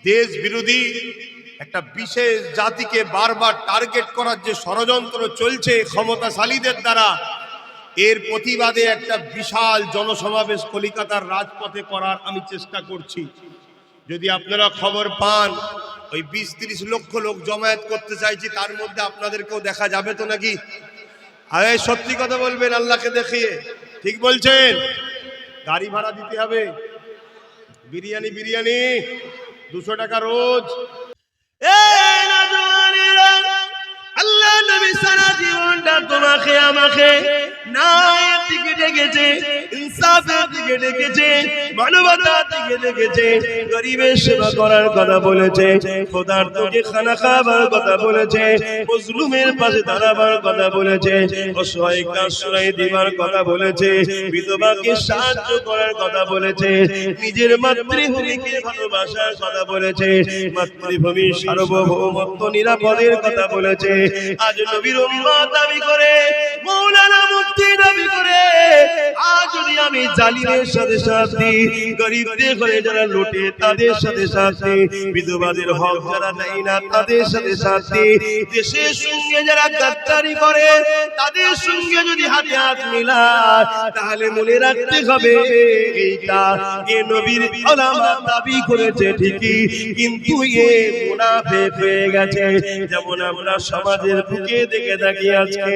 দেশ বিরোধী একটা বিশেষ জাতিকে বারবার টার্গেট করার যে ষড়যন্ত্র চলছে ক্ষমতাশালীদের দ্বারা, এর প্রতিবাদে একটা বিশাল জনসমাবেশ কলিকাতার রাজপথে করার আমি চেষ্টা করছি। যদি আপনারা খবর পান, ওই 20-30 লক্ষ লোক জমায়েত করতে চাইছি, তার মধ্যে আপনাদেরকেও দেখা যাবে তো নাকি? আরে সত্যি কথা বলবেন আল্লাহকে দেখিয়ে, ঠিক বলছেন? গাড়ি ভাড়া দিতে হবে, বিরিয়ানি 200 টাকা রোজ। আল্লাহ নবী সারা জীবনটা তোমাকে আমাকে ন্যায়ের দিকে ডেকেছে, ইনসাফের দিকে ডেকেছে, মানবতার দিকে ডেকেছে, গরিবের সেবা করার কথা বলেছে, ক্ষুধার্তকে খানা খাওয়ার কথা বলেছে, মজলুমের পাশে দাঁড়াবার কথা বলেছে, অসহায়কে আশ্রয় দেবার কথা বলেছে, বিধবাকে সাহায্য করার কথা বলেছে, নিজের মাতৃভূমিকে ভালোবাসার কথা বলেছে, মাতৃভূমির সার্বভৌমত্ব নিরাপদের কথা বলেছে। আজ নবীর উম্মত দাবি করে, মাওলানা মুফতি দাবি করে, আজ যদি আমি জালিমের সাথে সাথ দিই, গরিবদের ঘরে যারা লুটে তাদের সাথে সাথ দিই, বিধবাদের হক যারা দেয় না তাদের সাথে সাথ দিই, দেশের সঙ্গে যারা গাদ্দারি করে তাদের সঙ্গে যদি হাতে হাত মিলায়, তাহলে মনে রাখতে হবে এইটা এ নবীর উলামা দাবি করেছে ঠিকই, কিন্তু এ মুনাফিক হয়ে গেছে। যেমন আমরা সমাজের বুকে দেখে থাকি আজকে,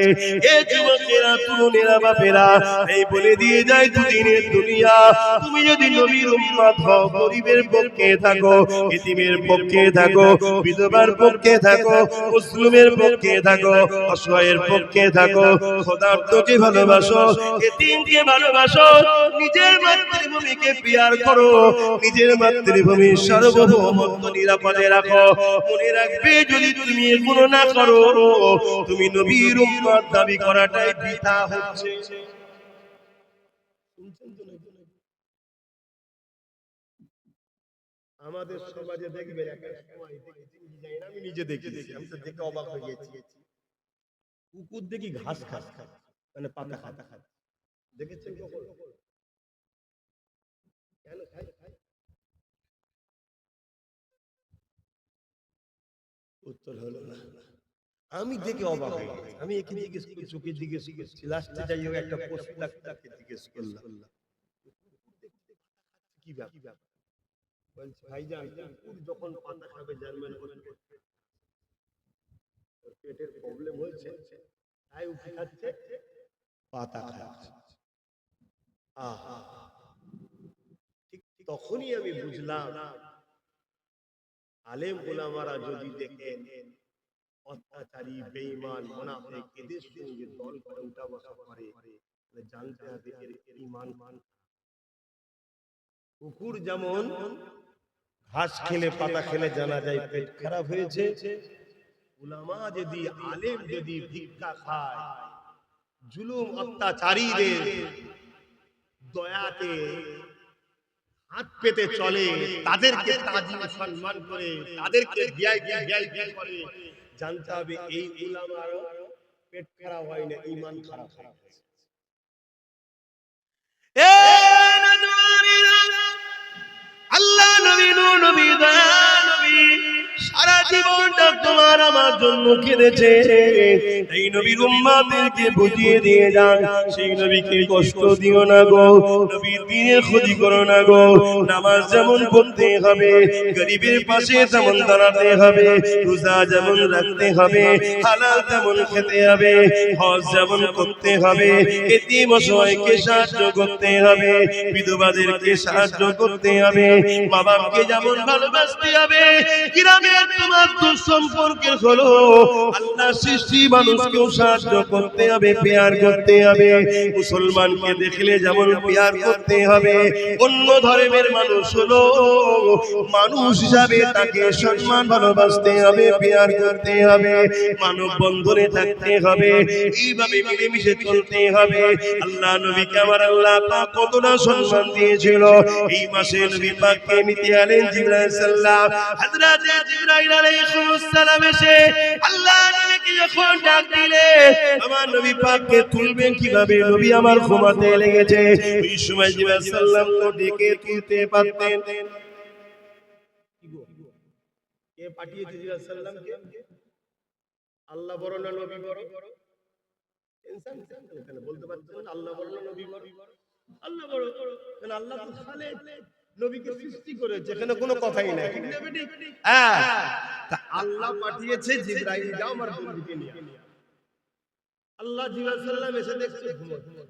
এ যুবকেরা, তরুণেরা, বাপেরা এই বলে দিয়ে যায় দুদিনের দুনিয়া। তুমি যদি নবীর উম্মত হও, গরিবের পক্ষে থাকো, এতিমের পক্ষে থাকো, বিধবার পক্ষে থাকো, মুসলিমের পক্ষে থাকো, অসহায়ের পক্ষে থাকো, ক্ষুধার্তকে ভালোবাসো, এতিমকে ভালোবাসো, নিজের মাতৃভূমিকে প্রিয়ার করো, নিজের মাতৃভূমির সার্বভৌমত্ব নিরাপদে রাখো। মনে রাখবে, যদি তুমি এগুলো না করো, তুমি নবীর উম্মত দাবি করাটাই বৃথা হচ্ছে। আমাদের সমাজে দেখবেন একটা সময় আমি নিজে দেখেছি, আমি তো দেখে অবাক হয়ে গেছি, কুকুর দেখি ঘাস খায়, মানে পাতা খায়, দেখেছেন কখন? কেন খায়? উত্তর হলো না। আমি দেখে অবাক হয়ে গেছি, আমি একে জিজ্ঞেস করি, চোখে জিজ্ঞেস করছি, লাস্টে যাই হোক একটা পশু ডাক্তারকে জিজ্ঞেস করলাম, কি ব্যাপার? বলছে, ভাইজান, কুকুর যখন পাতা খাবে জানবেন পেটের প্রবলেম হয়েছে, তাই উঠে খাচ্ছে, পাতা খাচ্ছে। আহা, ঠিক তখনই আমি বুঝলাম, আলেম ওলামারা যদি দেখেন অত্যাচারী, বেঈমান, মুনাফিক এদের সঙ্গে দল করে উঠা বসা করে, তাহলে জানতে হবে এর ঈমান। কুকুর যেমন ঘাস খেলে, পাতা খেলে জানা যায় পেট খারাপ হয়েছে, উলামা যদি, আলেম যদি ভিক্ষা খায়, জুলুম অত্যাচারীদের দয়াতে হাত পেতে চলে, তাদেরকে তাজিম সম্মান করে, তাদেরকে ভিআইপি করে, জানতে হবে এই উলামারও পেট খারাপ হয় না, ঈমান খারাপ হয়েছে। আল্লাহ নবী, নবী, দয়া নবী সারা জীবনটা তোমার আমার জন্য কেঁদেছে। এই নবীর উম্মতদেরকে বুঝিয়ে দিয়ে যান, সেই নবীকে কষ্ট দিও না গো, নবীর দ্বীনের ক্ষতি করো না গো। নামাজ যেমন পড়তে হবে, গরিবের পাশে তেমন দাঁড়াতে হবে, রোজা যেমন রাখতে হবে, হালাল তেমন খেতে হবে, হজ যেমন করতে হবে, এতিম অসহায়কে সাহায্য করতে হবে, বিধবাদেরকে সাহায্য করতে হবে, মা বাপকে যেমন ভালোবাসতে হবে, গ্রামের তোমার দুঃসম্পর্কের হলো আল্লাহ সৃষ্টি মানুষকেও সাহায্য করতে হবে, পেয়ার করতে হবে। মুসলমানকে দেখলে যেমন পেয়ার করতে হবে, অন্য ধর্মের মানুষ হলো মানুষ হিসাবে তাকে সম্মান ভালোবাসতে হবে, পেয়ার করতে হবে, মানব বন্ধনে থাকতে হবে, এইভাবে মিলেমিশে চলতে হবে। আল্লাহ নবীকে আমার আল্লাহ পাক কতটা সম্মান দিয়েছিল। এই মাসে নবী পাককে নিতে আলেন জিবরাইল সাল্লাম, হযরত জিবরাইল আলাইহিস সালাম এসে আল্লাহ নবীকে যখন ডাক দিলে, আমার নবী পাককে তুলবেন কিভাবে, নবী আমার ঘুমাতে লেগেছে, ওই সময় জিবরাইল সাল্লাম তো ডেকে তুলতে পারতেন, কে পাঠিয়েছে জিবরাইল সাল্লামকে? আল্লাহ বড় না নবী বড়? ইনসান কেন বলতে পারছেন না আল্লাহ বড় না নবী বড়? আল্লাহ বড়। কারণ আল্লাহ তো খালেক, নবীকে সৃষ্টি করেছে, এখানে কোনো কথাই নাই, ঠিক না বেটি? হ্যাঁ, তা আল্লাহ পাঠিয়েছে জিবরাইল, যাও আমার বন্ধুকে নিয়ে। আল্লাহ জিবরাইল সাল্লাম এসে দেখছে ঘুমোচ্ছে।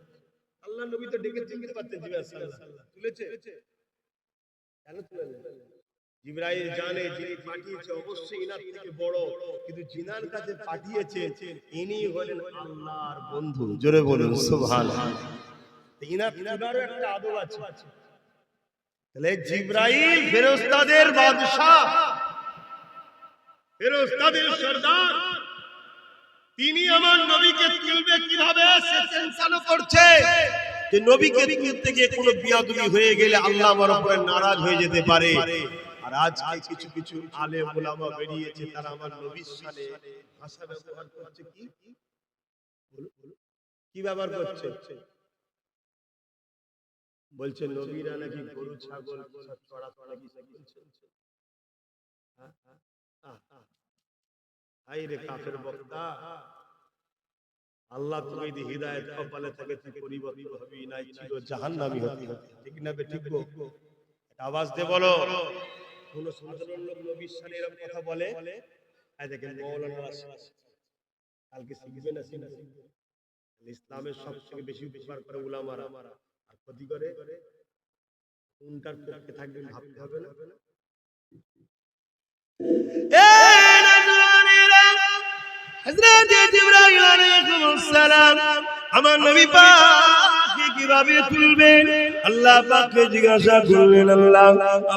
আল্লাহ নবী তো ডেকে চিনতে পারতেন জিবরাইল সাল্লাম, তুলেছে? কেন তুলে না? জিবরাইল জানে যিনি পাঠিয়েছে অবশ্যই ইনার থেকে বড়, কিন্তু জিনার কাছে পাঠিয়েছে ইনি হলেন আল্লাহর বন্ধু। জোরে বলুন সুবহানাল্লাহ। ইনারও একটা আদব আছে। তাহলে জিবরাইল ফেরেশতাদের বাদশা, ফেরেশতাদের সরদার, তিনি আমার নবীকে তুলবে কিভাবে সে টেনশনও করছে যে নবীকে তুলতে গিয়ে কোনো বিয়াদবি হয়ে গেলে আল্লাহ আমার উপরে নারাজ হয়ে যেতে পারে। আর আজকে কিছু কিছু আলেম ওলামা বেরিয়েছে, তারা আমার নবীর সাথে ভাষা ব্যবহার করছে। কি ব্যবহার করছে? বলছে নবীরা নাকি গরু ছাগল সব চড়া কিছু বলছে। আই রে কাফের বক্তা, আল্লাহ তুমি যদি হিদায়াত কপালে থাকে তুই পরিবর্তন হবি না, ছিল জাহান্নামী হতে হবে, ঠিক না বে? ঠিক গো, আওয়াজ দে বলো। কোন সাধারণ লোক নবীর সাথে এরকম কথা বলে? এই দেখেন মাওলানা কালকে শিখবে না শিখবে। ইসলামের সবথেকে বেশি উপকার করে উলামারা, আর ক্ষতি করে কোনটার পক্ষে থাকবেন ভাবতে হবে না? এই নজরানিরা, হযরত জিবরাইল আলাইহিস সালাম আমার নবী পাককে কিভাবে তুলবেন? আল্লাহ পাককে জিজ্ঞাসা করলেন, আল্লাহ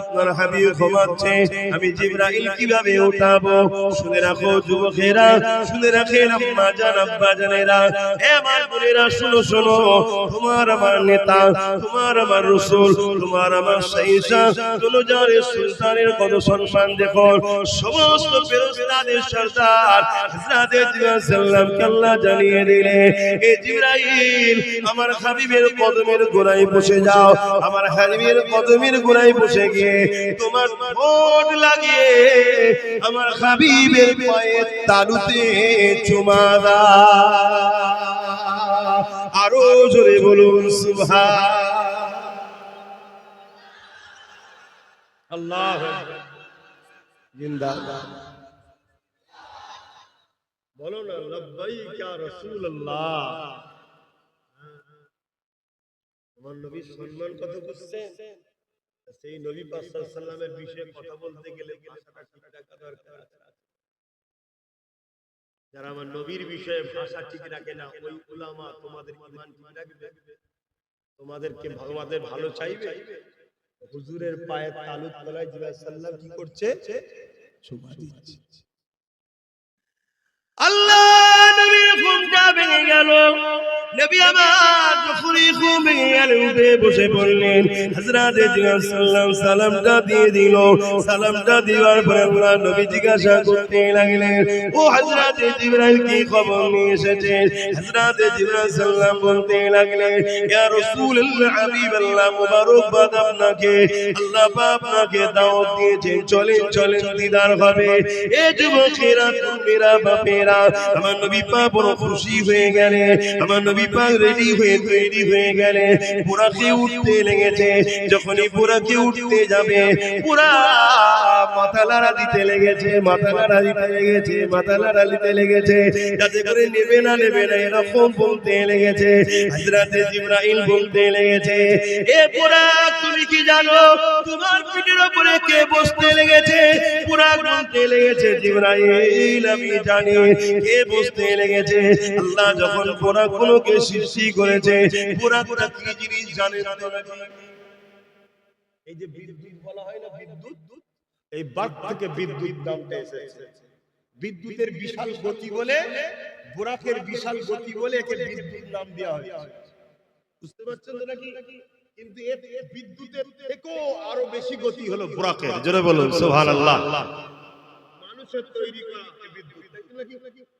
আপনার হাবিব ঘুমাচ্ছে, আমি জিবরাইল কিভাবে উঠাবো? শুনে রাখো যুবকেরা, শুনে রাখেন আম্মা জান আব্বা জানেরা, হে আমার বোনেরা, শুনো শোনো, তোমার আমার নেতা, তোমার আমার রাসূল, তোমার আমার শাইখা দুলজারের সুলতানের কত সম্মান দেখো। সমস্ত ফেরেশতাদের সরদার হযরত জিবরাইল সাল্লামকে আল্লাহ জানিয়ে দিলেন, এ জিবরাইল আমার হাবিবের কদমের গোড়ায় বসে যাও, আমার হাবিবের কদমের গোড়ায় বসে গিয়ে তোমার ঠোঁট লাগিয়ে আমার হাবিবের পায়ের তালুতে চুমা দাও। আরো জোরে বলুন সুবহানাল্লাহ। জিন্দাবাদ বলো না, লব্বাইক ইয়া রাসূলুল্লাহ। আমার নবীর সম্মান কত বুঝছেন? সেই নবী পাক সাল্লাল্লাহু আলাইহি ওয়াসাল্লামের বিষয়ে কথা বলতে গেলে ভাষাটা ঠিক রাখা দরকার আছে। যারা আমার নবীর বিষয়ে ভাষা ঠিক রাখে না, ওই উলামা তোমাদের ঈমান ঠিক রাখবে? তোমাদেরকে ভগবানের ভালো চাইবে? হুজুরের পায়ের তালুর তলায় জিবরাইল সাল্লাল্লাহু কি করছে? চুমা দিচ্ছে। আল্লাহ নবীর ঘুমটা ভেঙে গেল। নবী আমার যখনই ঘুম ভেঙে গেল, উঠে বসে পড়লেন। হযরত জিবরাইল সাল্লাল্লাহু সালামটা দিয়ে দিল। সালামটা দেওয়ার পরে আল্লাহ নবী জিজ্ঞাসা করতে লাগলেন, ও হযরত জিবরাইল কি খবর নিয়ে এসেছেন? হযরত জিবরাইল সাল্লাম বলতে লাগলেন, ইয়া রাসূলুল্লাহ, হাবিবাল্লাহ, মুবারকবাদ আপনাকে, আল্লাহ পাক আপনাকে দাওয়াত দিয়েছেন, চলেন চলেন দিদার হবে। এ যুবকেরা, তোমরা বাপেরা, আমার নবী পাক বড় খুশি হয়ে গেলেন। আমার নবী পাক রেডি হয়ে তৈরি হয়ে গেলেন, বুরাকে উঠতে লেগেছে। যখনই বুরাকে উঠতে যাবে, পুরা মাথা নাড়া দিতে লেগেছে, মাথা নাড়া দিতে লেগেছে, মাথা নাড়া দিতে লেগেছে, যাতে করে নেবে না এরকম বলতে লেগেছে। হযরত জিবরাইল বলতে লেগেছে, এ বুরাক, তুমি কি জানো তোমার পিঠের উপরে কে বসতে লেগেছে? বুরাক বলতে লেগেছে, জিবরাইল, আমি জানি কে বসতে লেগেছে। আল্লাহ যখন বুরাক কোনকে সৃষ্টি করেছে, বুরাকটা কি জিনিস জানেন তো নাকি? এই যে বিদ্যুৎ বলা হয় না, বিদ্যুৎ, এই বাক থেকে বিদ্যুৎ নামটা এসেছে। বিদ্যুতের বিশাল গতি বলে, বুরাকের বিশাল গতি বলে একে বিদ্যুৎ নাম দেওয়া হয়। বুঝতে পারছেন তো নাকি? কিন্তু এর বিদ্যুতের থেকেও আরো বেশি গতি হলো বুরাকের। জোরে বলুন সুবহানাল্লাহ। মানুষের তৈরি করা বিদ্যুৎ, নাকি?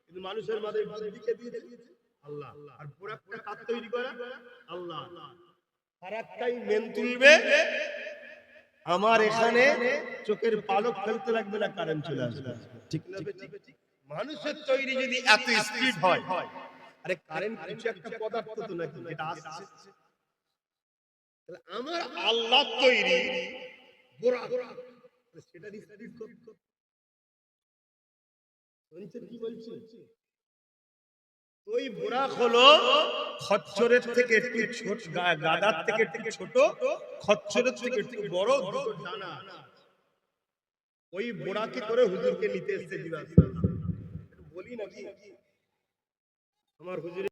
কিন্তু মানুষের মাঝে বুদ্ধিকে দিয়ে দিয়েছে আল্লাহ। আর বুরাকটা কার তৈরি করা? আল্লাহ। ফারাকটাই মেন তুলবে, আমার এখানে চোখের পালক ফেলতে লাগবে না, কারেন্ট চলে আসবে। ঠিক না? মানুষের তৈরি যদি এত স্পিড হয়, আরে কারেন্ট কিছু একটা পদার্থ তো নাকি যেটা আসছে, তাহলে আমার আল্লাহ তৈরি বোরাক, সেটা স্পিড কত? শুনছেন কি বলছি? ওই বোরাক হলো খচ্চরের থেকে একটু ছোট, গাদার থেকে একটু ছোট, খচ্চরের থেকে একটু বড়, দুটো ডানা। ওই বোরাকে করে হুজুরকে নিতে এসেছে দিবা। বলি নাকি আমার হুজুর